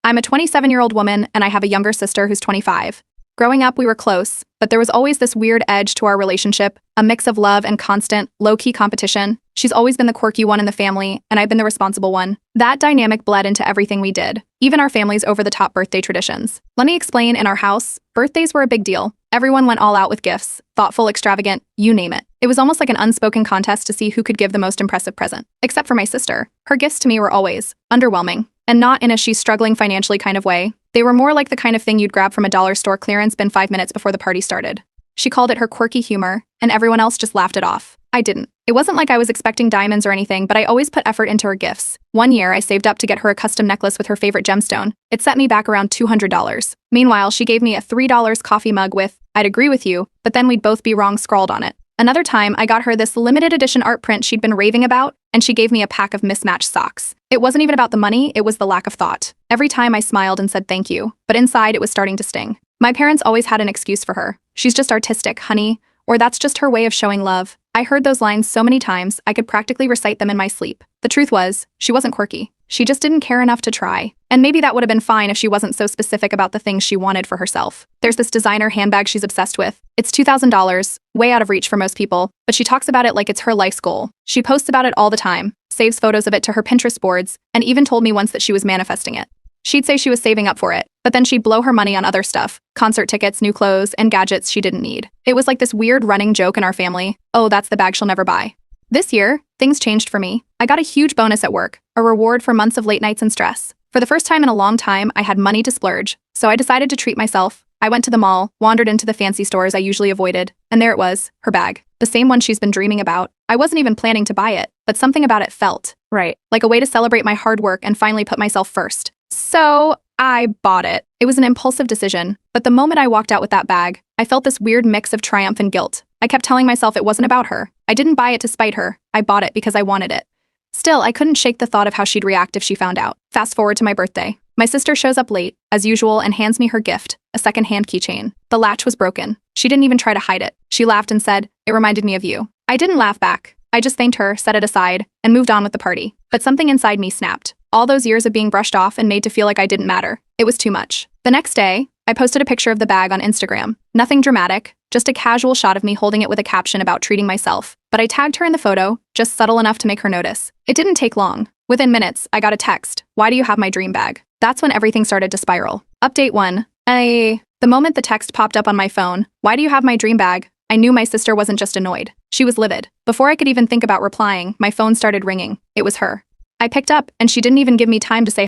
I'm a 27-year-old woman and I have a younger sister who's 25. Growing up, we were close, but there was always this weird edge to our relationship, a mix of love and constant, low-key competition. She's always been the quirky one in the family, and I've been the responsible one. That dynamic bled into everything we did, even our family's over-the-top birthday traditions. Let me explain, in our house, birthdays were a big deal. Everyone went all out with gifts, thoughtful, extravagant, you name it. It was almost like an unspoken contest to see who could give the most impressive present. Except for my sister. Her gifts to me were always underwhelming. And not in a she's struggling financially kind of way. They were more like the kind of thing you'd grab from a dollar store clearance bin 5 minutes before the party started. She called it her quirky humor, and everyone else just laughed it off. I didn't. It wasn't like I was expecting diamonds or anything, but I always put effort into her gifts. One year, I saved up to get her a custom necklace with her favorite gemstone. It set me back around $200. Meanwhile, she gave me a $3 coffee mug with, "I'd agree with you, but then we'd both be wrong" scrawled on it. Another time, I got her this limited edition art print she'd been raving about, and she gave me a pack of mismatched socks. It wasn't even about the money, it was the lack of thought. Every time I smiled and said thank you, but inside it was starting to sting. My parents always had an excuse for her. "She's just artistic, honey," or "that's just her way of showing love." I heard those lines so many times, I could practically recite them in my sleep. The truth was, she wasn't quirky. She just didn't care enough to try. And maybe that would have been fine if she wasn't so specific about the things she wanted for herself. There's this designer handbag she's obsessed with. It's $2,000, way out of reach for most people, but she talks about it like it's her life's goal. She posts about it all the time, saves photos of it to her Pinterest boards, and even told me once that she was manifesting it. She'd say she was saving up for it, but then she'd blow her money on other stuff, concert tickets, new clothes, and gadgets she didn't need. It was like this weird running joke in our family. Oh, that's the bag she'll never buy. This year, things changed for me. I got a huge bonus at work, a reward for months of late nights and stress. For the first time in a long time, I had money to splurge, so I decided to treat myself. I went to the mall, wandered into the fancy stores I usually avoided, and there it was, her bag. The same one she's been dreaming about. I wasn't even planning to buy it, but something about it felt right, like a way to celebrate my hard work and finally put myself first. So I bought it. It was an impulsive decision, but the moment I walked out with that bag, I felt this weird mix of triumph and guilt. I kept telling myself it wasn't about her. I didn't buy it to spite her. I bought it because I wanted it. Still, I couldn't shake the thought of how she'd react if she found out. Fast forward to my birthday. My sister shows up late, as usual, and hands me her gift, a second-hand keychain. The latch was broken. She didn't even try to hide it. She laughed and said, "It reminded me of you." I didn't laugh back. I just thanked her, set it aside, and moved on with the party. But something inside me snapped. All those years of being brushed off and made to feel like I didn't matter. It was too much. The next day, I posted a picture of the bag on Instagram. Nothing dramatic, just a casual shot of me holding it with a caption about treating myself. But I tagged her in the photo, just subtle enough to make her notice. It didn't take long. Within minutes, I got a text. "Why do you have my dream bag?" That's when everything started to spiral. Update 1. The moment the text popped up on my phone, "Why do you have my dream bag?" I knew my sister wasn't just annoyed. She was livid. Before I could even think about replying, my phone started ringing. It was her. I picked up, and she didn't even give me time to say